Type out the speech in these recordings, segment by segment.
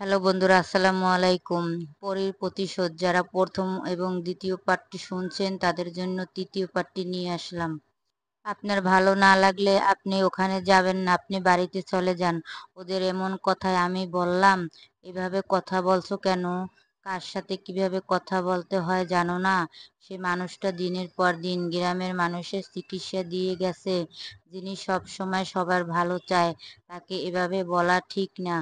Hello বন্ধুরা, আসসালামু আলাইকুম। পরীর প্রতিশোধ যারা প্রথম এবং দ্বিতীয় পার্টটি শুনছেন তাদের জন্য তৃতীয় পার্টটি নিয়ে আসলাম। আপনার ভালো না লাগলে আপনি ওখানে যাবেন না, আপনি বাড়িতে চলে যান। ওদের এমন কথায় আমি বললাম, এভাবে কথা বলছো কেন? কার সাথে কিভাবে কথা বলতে হয় জানো না? সে মানুষটা দিনের পর দিন গ্রামের মানুষের চিকিৎসা দিয়ে গেছে। যিনি সব সময় সবার ভালো চায়, তাকে এভাবে বলা ঠিক না।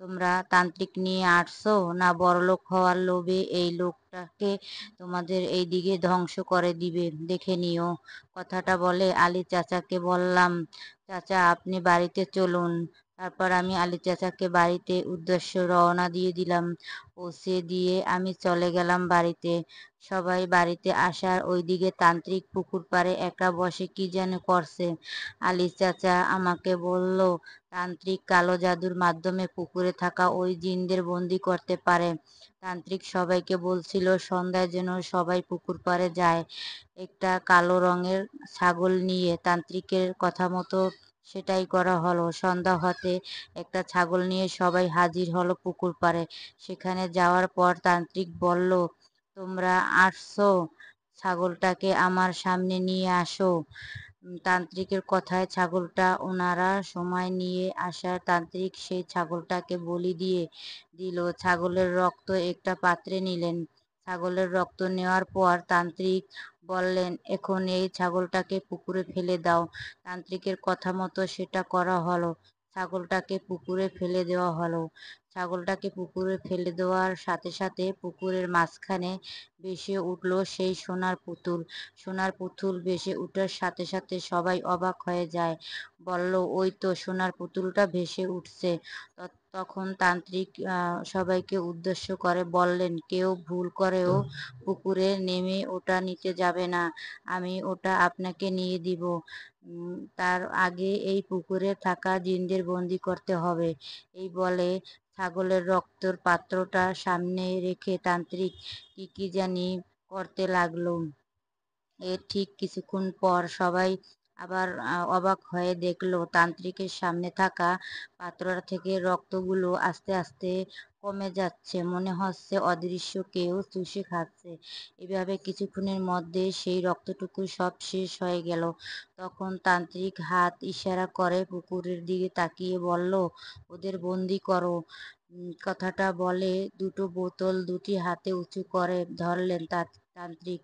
তোমরা তান্ত্রিক নিয়ে আসছো না বড়লোক হওয়ার লোভে? এই লোকটাকে তোমাদের এই দিকে ধ্বংস করে দিবে, দেখে নিও। কথাটা বলে আলী চাচাকে বললাম, চাচা আপনি বাড়িতে চলুন। তারপর আমি আলী চাচাকে বাড়িতে উদ্দেশ্যে রওনা দিয়ে দিলাম। পৌঁছে দিয়ে আমি চলে গেলাম বাড়িতে। সবাই বাড়িতে আসার ওইদিকে তান্ত্রিক পুকুর পাড়ে একা বসে কি যেন করছে। আলী চাচা আমাকে বলল, তান্ত্রিক কালো জাদুর মাধ্যমে পুকুরে থাকা ওই জিনদের বন্দি করতে পারে। তান্ত্রিক সবাইকে বলছিল সন্ধ্যায় যেন সবাই পুকুর পাড়ে যায় একটা কালো রঙের ছাগল নিয়ে। তান্ত্রিকের কথা মতো সেটাই করা হলো। সন্ধ্যা হতে একটা ছাগল নিয়ে সবাই হাজির হলো পুকুর পাড়ে। সেখানে যাওয়ার পর তান্ত্রিক বলল, তোমরা আসছো, ছাগলটাকে আমার সামনে নিয়ে আসো। তান্ত্রিকের কথায় ছাগলটা ওনারা সময় নিয়ে আসার তান্ত্রিক সেই ছাগলটাকে বলি দিয়ে দিল। ছাগলের রক্ত একটা পাত্রে নিলেন। ছাগলের রক্ত নেওয়ার পর তান্ত্রিক বললেন, এখন এই ছাগলটাকে পুকুরে ফেলে দাও। তান্ত্রিকের কথা মতো সেটা করা হলো। ছাগলটাকে পুকুরে ফেলে দেওয়া হলো। ছাগলটাকে পুকুরে ফেলে দেওয়ার সাথে সাথে পুকুরের মাঝখানে ভেসে উঠল সেই সোনার পুতুল। সোনার পুতুল ভেসে উঠার সাথে সাথে সবাই অবাক হয়ে যায়, বলল, ওই তো সোনার পুতুলটা ভেসে উঠছে। তখন তান্ত্রিক সবাইকে উদ্দেশ্য করে বললেন, কেউ ভুল করেও পুকুরে নেমে ওটা নিতে যাবে না। আমি ওটা আপনাকে নিয়ে দিব। তার আগে এই পুকুরে থাকা জিনদের বন্দি করতে হবে। এই বলে ছাগলের রক্তের পাত্রটা সামনে রেখে তান্ত্রিক কি জানি করতে লাগলো। এর ঠিক কিছুক্ষণ পর সবাই আবার অবাক হয়ে দেখলো তান্ত্রিকের সামনে থাকা পাত্রটা থেকে রক্তগুলো আস্তে আস্তে কমে যাচ্ছে। মনে হচ্ছে অদৃশ্য কেউ চুষে খাচ্ছে। এভাবে কিছুক্ষণের মধ্যে সেই রক্তটুকু সব শেষ হয়ে গেল। তখন তান্ত্রিক হাত ইশারা করে পুকুরের দিকে তাকিয়ে বলল, ওদের বন্দি করো। কথাটা বলে দুটো বোতল দুটি হাতে উঁচু করে ধরলেন তান্ত্রিক।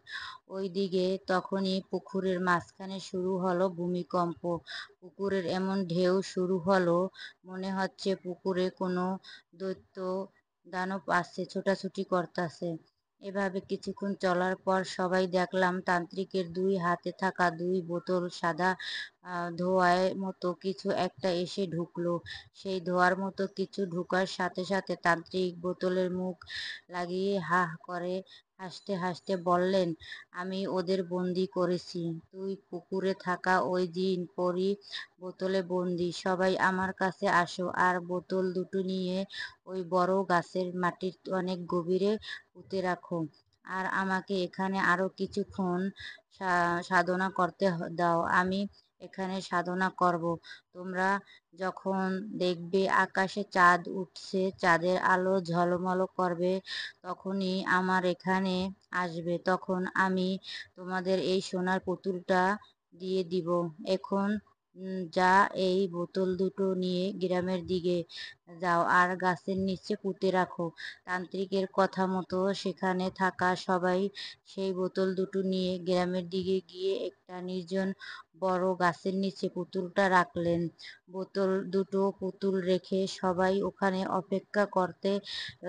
ওইদিকে তখনই পুকুরের মাঝখানে শুরু হলো ভূমিকম্প। পুকুরের এমন ঢেউ শুরু হলো, মনে হচ্ছে পুকুরে কোনো দৈত্য দানব আসছে, ছোটাছুটি করতেছে। এভাবে কিছুক্ষণ চলার পর সবাই দেখলাম তান্ত্রিকের দুই হাতে থাকা দুই বোতল সাদা ধোঁয়ার মতো কিছু একটা এসে ঢুকলো। সেই ধোঁয়ার মতো কিছু ঢুকার সাথে সাথে তান্ত্রিক বোতলের মুখ লাগিয়ে হা করে হাসতে হাসতে বললেন, আমি ওদের বন্দি করেছি। তুই পুকুরে থাকা ওই জিন পরি বোতলে বন্দি। সবাই আমার কাছে আসো আর বোতল দুটো নিয়ে ওই বড় গাছের মাটির অনেক গভীরে পুঁতে রাখো। আর আমাকে এখানে আরো কিছুক্ষণ সাধনা করতে দাও। আমি এখানে সাধনা করব। তোমরা যখন দেখবে আকাশে চাঁদ উঠছে, চাঁদের আলো ঝলমল করবে, তখনই আমার এখানে আসবে। তখন আমি তোমাদের এই সোনার পুতুলটা দিয়ে দিব। এখন যা, এই বোতল দুটো নিয়ে গ্রামের দিকে যাও আর গাছের নিচে পুঁতে রাখো। তান্ত্রিকের কথা মতো সেখানে থাকা সবাই সেই বোতল দুটো নিয়ে গ্রামের দিকে গিয়ে একটা নির্জন বড় গাছের নিচে পুতুলটা রাখলেন। বোতল দুটো পুতুল রেখে সবাই ওখানে অপেক্ষা করতে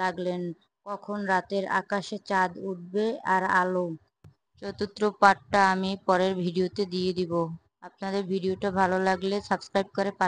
লাগলেন কখন রাতের আকাশে চাঁদ উঠবে আর আলো। চতুর্থ পার্টটা আমি পরের ভিডিওতে দিয়ে দিব। আপনাদের ভিডিওটা ভালো লাগলে সাবস্ক্রাইব করে